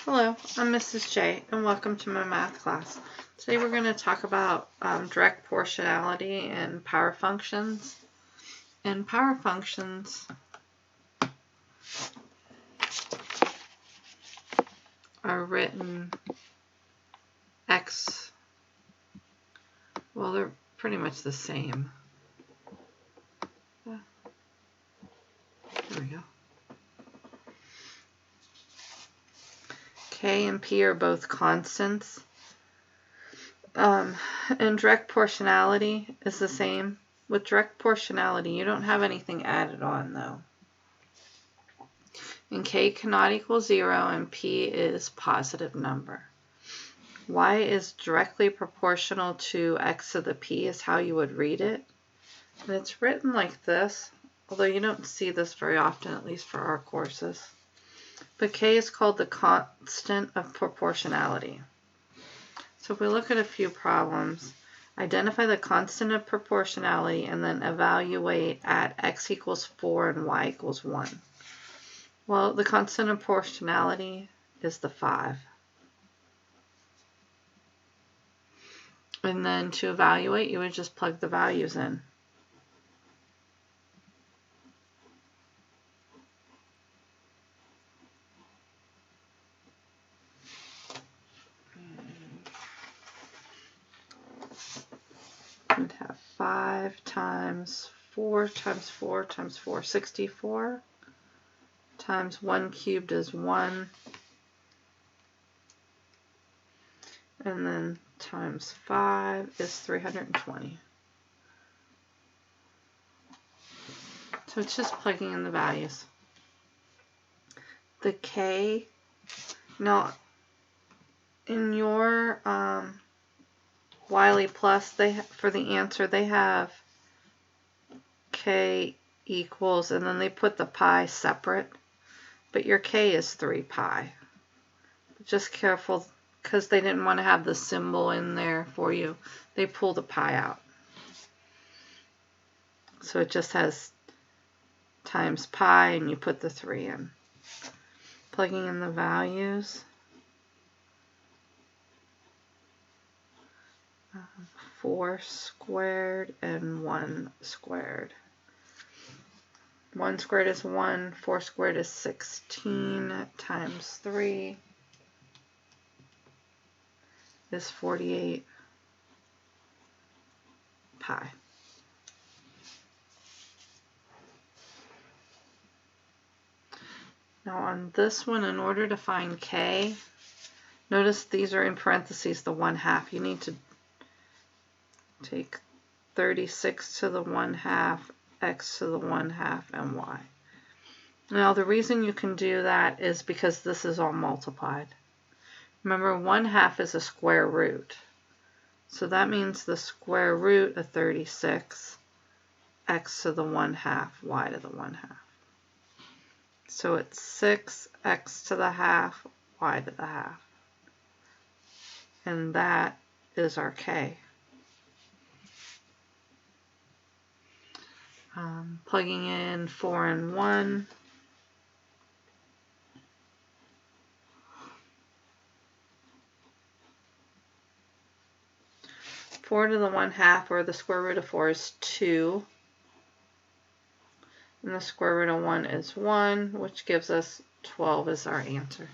Hello, I'm Mrs. J, and welcome to my math class. Today we're going to talk about direct proportionality and power functions. And power functions are written x, well, they're pretty much the same. There we go. K and P are both constants. And direct proportionality is the same. With direct proportionality, you don't have anything added on, though. And K cannot equal 0, and P is positive number. Y is directly proportional to x to the P is how you would read it. And it's written like this, although you don't see this very often, at least for our courses. But K is called the constant of proportionality. So if we look at a few problems, identify the constant of proportionality and then evaluate at x equals 4 and y equals 1. Well, the constant of proportionality is the 5. And then to evaluate, you would just plug the values in. We'd have 5 times 4 times 4 times 4, 64, times 1 cubed is 1, and then times 5 is 320. So it's just plugging in the values. The K, now in your Wiley Plus, for the answer, they have K equals, and then they put the pi separate, but your K is 3 pi. Just careful, because they didn't want to have the symbol in there for you. They pulled the pi out. So it just has times pi, and you put the 3 in. Plugging in the values. 4 squared and 1 squared. 1 squared is 1, 4 squared is 16, times 3 is 48 pi. Now on this one, in order to find K, notice these are in parentheses, the 1/2. You need to take 36 to the 1/2, x to the 1/2, and y. Now the reason you can do that is because this is all multiplied. Remember, 1/2 is a square root. So that means the square root of 36, x to the 1/2, y to the 1/2. So it's 6x to the 1/2, y to the 1/2. And that is our K. Plugging in 4 and 1. Four to the 1/2, or the square root of 4, is 2. And the square root of 1 is 1, which gives us 12 as our answer.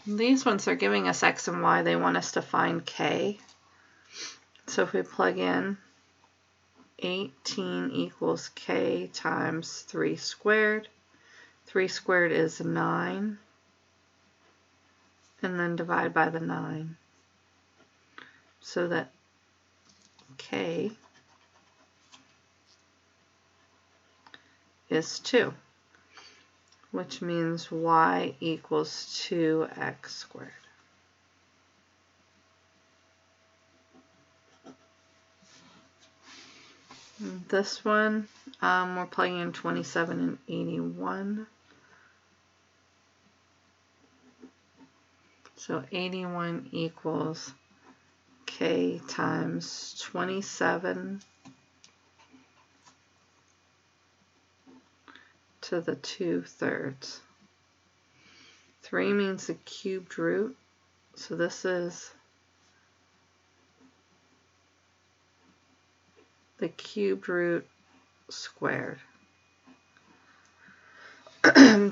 These ones are giving us x and y. They want us to find K. So if we plug in 18 equals K times 3 squared. 3 squared is 9. And then divide by the 9. So that K is 2, which means y equals 2x squared. This one, we're plugging in 27 and 81. So 81 equals K times 27 to the 2/3. 3 means the cubed root, so this is the cubed root squared.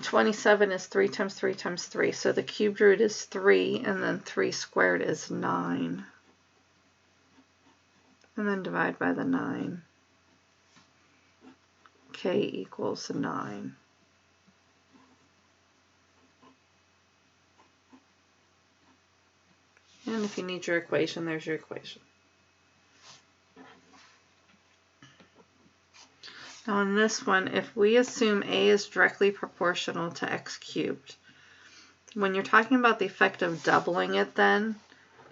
27 is 3 times 3 times 3, so the cubed root is 3, and then 3 squared is 9. And then divide by the 9. K equals 9. And if you need your equation, there's your equation. Now in this one, if we assume A is directly proportional to x cubed, when you're talking about the effect of doubling it then,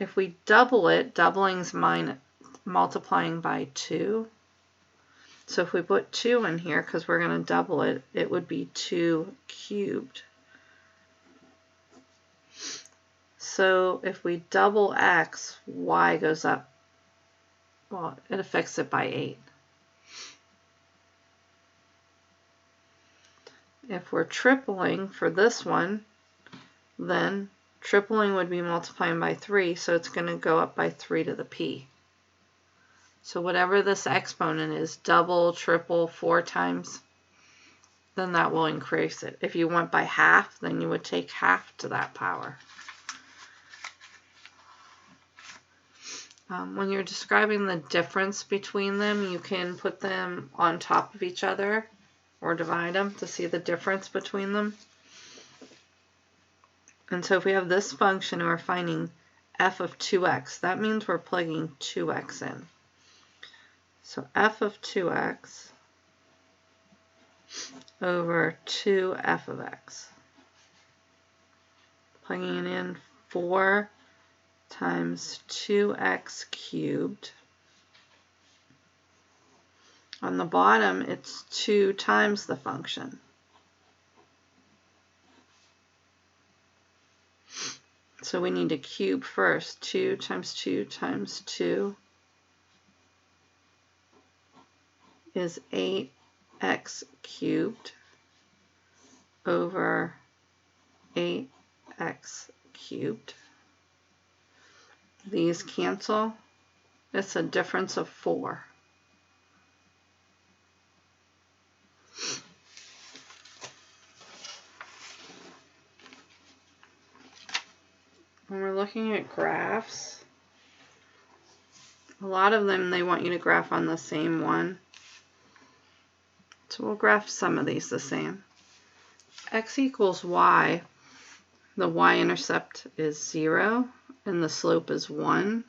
if we double it, doubling's multiplying by 2. So if we put 2 in here, because we're going to double it, it would be 2 cubed. So if we double x, y goes up. Well, it affects it by 8. If we're tripling for this one, then tripling would be multiplying by 3, so it's going to go up by 3 to the p. So whatever this exponent is, double, triple, 4 times, then that will increase it. If you went by half, then you would take half to that power. When you're describing the difference between them, you can put them on top of each other or divide them to see the difference between them. And so if we have this function and we're finding f of 2x, that means we're plugging 2x in. So f of 2x over 2f of x. Plugging it in, 4 times 2x cubed. On the bottom, it's 2 times the function. So we need to cube first. 2 times 2 times 2 is 8x cubed over 8x cubed. These cancel. It's a difference of 4. When we're looking at graphs, a lot of them they want you to graph on the same one. So we'll graph some of these the same. X equals y. The y-intercept is 0 and the slope is 1.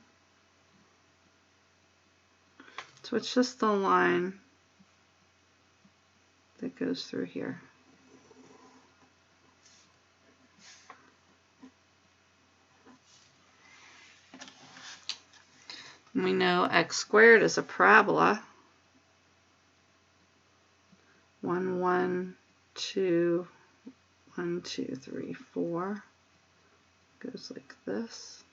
So it's just the line that goes through here. We know x squared is a parabola. 1, 1, 2, 1, 2, 3, 4. Goes like this.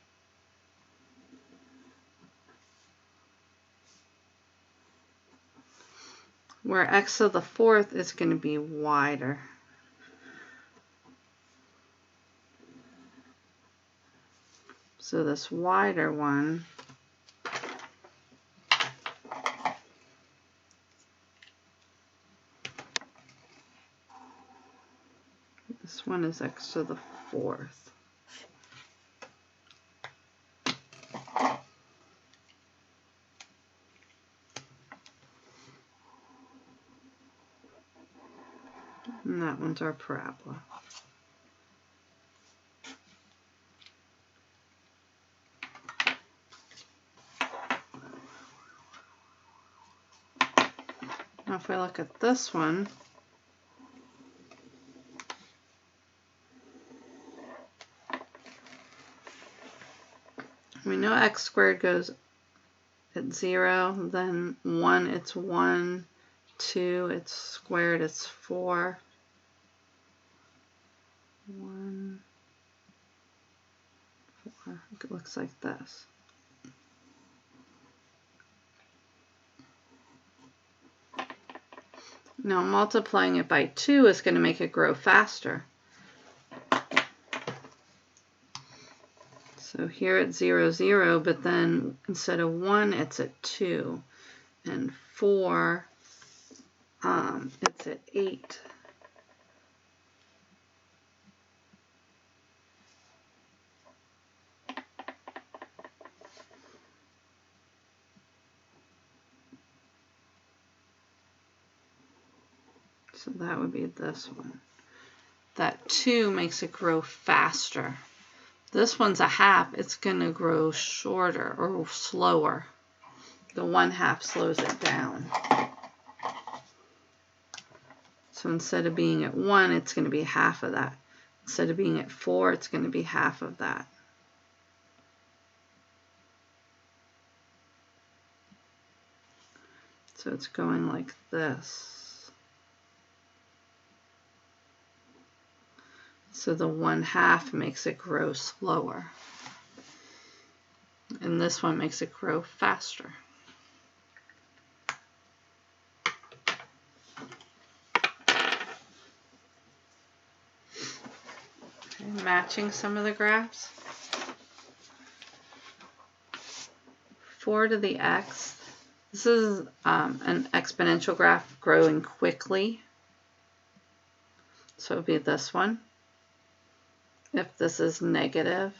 Where x to the 4th is going to be wider. So this wider one this one is x to the 4th. And that one's our parabola. Now if we look at this one, we know x squared goes at 0, then 1 it's 1, 2 it's squared, it's 4. 1, 4, it looks like this. Now multiplying it by 2 is going to make it grow faster. So here it's 0, 0, but then instead of 1, it's at 2. And 4, it's at 8. So that would be this one. That 2 makes it grow faster. This one's a half. It's going to grow shorter or slower. The 1/2 slows it down. So instead of being at 1, it's going to be half of that. Instead of being at 4, it's going to be half of that. So it's going like this. So the 1/2 makes it grow slower. And this one makes it grow faster. Okay, matching some of the graphs. 4 to the x. This is an exponential graph growing quickly. So it would be this one. If this is negative,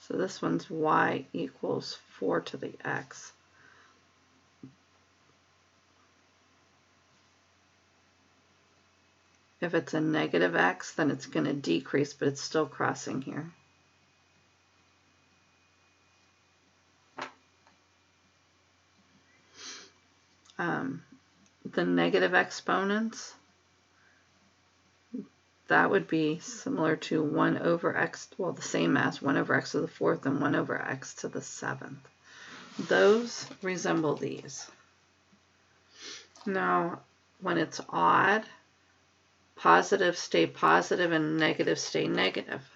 so this one's y equals 4 to the x. If it's a negative x, then it's going to decrease, but it's still crossing here. The negative exponents, that would be similar to 1 over x, well, the same as 1 over x to the 4th and 1 over x to the 7th. Those resemble these. Now, when it's odd, positives stay positive and negatives stay negative.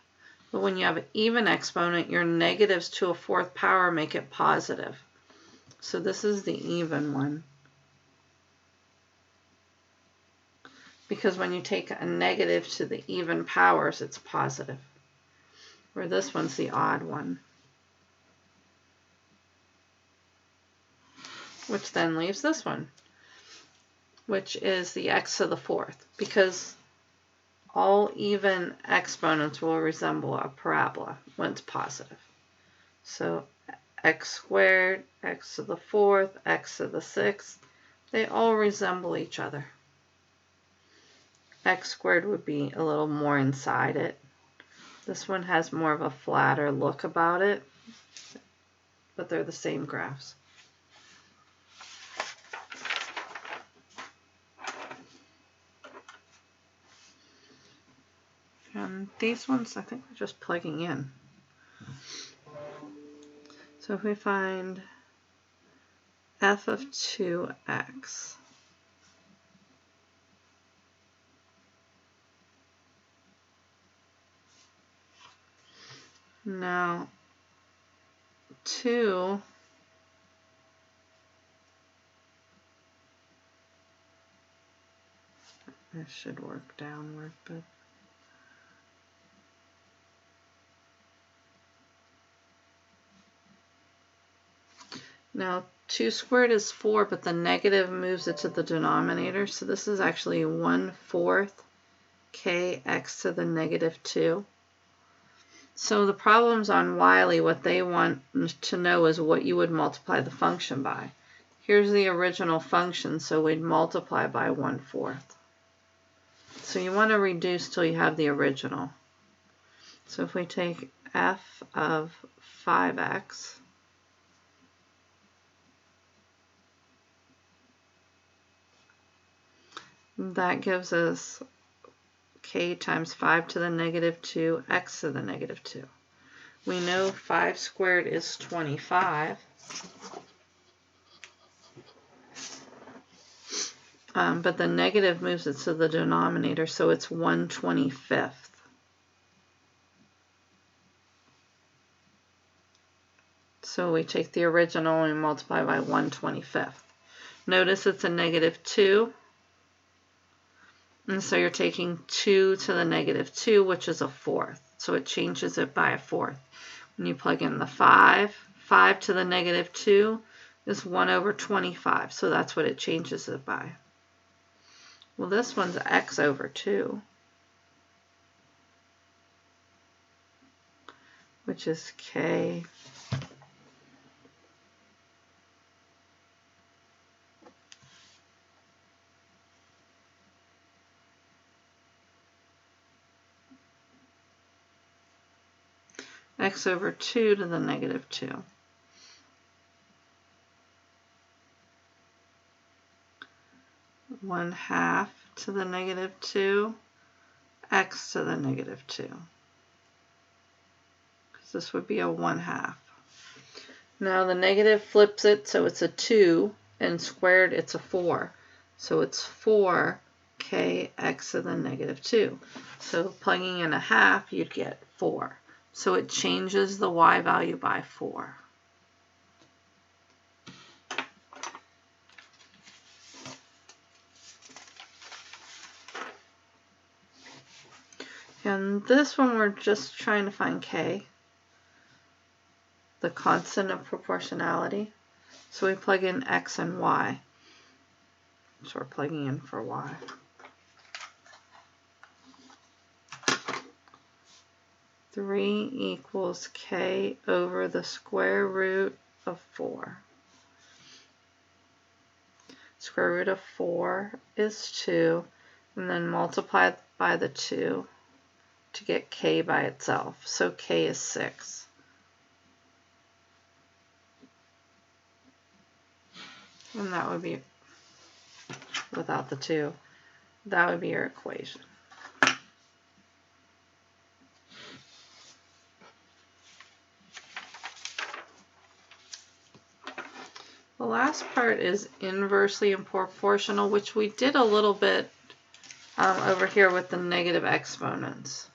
But when you have an even exponent, your negatives to a 4th power make it positive. So this is the even one. Because when you take a negative to the even powers, it's positive. Where this one's the odd one. Which then leaves this one, which is the x to the 4th. Because all even exponents will resemble a parabola when it's positive. So x squared, x to the 4th, x to the 6th, they all resemble each other. X squared would be a little more inside it. This one has more of a flatter look about it, but they're the same graphs. And these ones, I think we're just plugging in. So if we find f of 2x, now 2 this should work downward, but now 2 squared is 4, but the negative moves it to the denominator, so this is actually 1/4 kx to the negative 2. So the problems on Wiley, what they want to know is what you would multiply the function by. Here's the original function, so we'd multiply by 1/4. So you want to reduce till you have the original. So if we take f of 5x, that gives us k times 5 to the negative 2, x to the negative 2. We know 5 squared is 25. But the negative moves it to the denominator, so it's 1/25. So we take the original and multiply by 1/25. Notice it's a negative 2. And so you're taking 2 to the negative 2, which is a fourth. So it changes it by a fourth. When you plug in the 5, 5 to the negative 2 is 1 over 25. So that's what it changes it by. Well, this one's x over 2, which is k x over 2 to the negative 2. One half to the negative 2, x to the negative 2. Because this would be a 1/2. Now the negative flips it, so it's a 2, and squared it's a 4. So it's 4k x to the negative 2. So plugging in a half, you'd get 4. So it changes the y value by 4. And this one we're just trying to find k, the constant of proportionality. So we plug in x and y. So we're plugging in for y. Three equals k over the square root of 4. Square root of 4 is 2, and then multiply by the 2 to get k by itself. So k is 6. And that would be, without the 2, that would be your equation. The last part is inversely proportional, which we did a little bit over here with the negative exponents.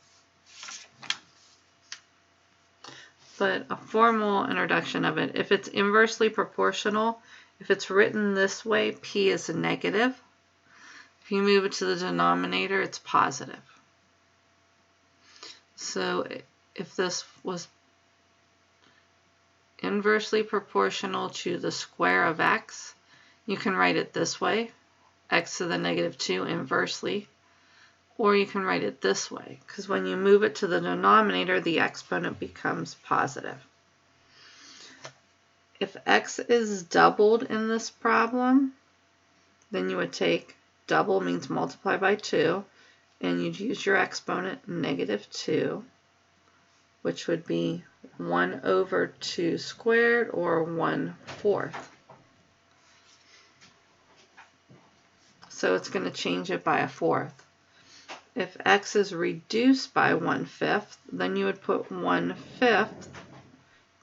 But a formal introduction of it, if it's inversely proportional, if it's written this way, p is a negative. If you move it to the denominator, it's positive. So if this was inversely proportional to the square of x, you can write it this way, x to the negative 2 inversely, or you can write it this way, because when you move it to the denominator, the exponent becomes positive. If x is doubled in this problem, then you would take, double means multiply by 2, and you'd use your exponent negative 2, which would be 1 over 2 squared, or 1/4. So it's going to change it by a fourth. If x is reduced by 1/5, then you would put 1/5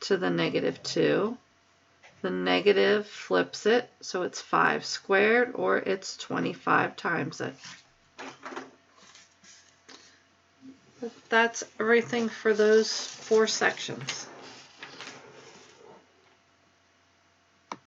to the negative 2. The negative flips it, so it's 5 squared, or it's 25 times it. That's everything for those 4 sections.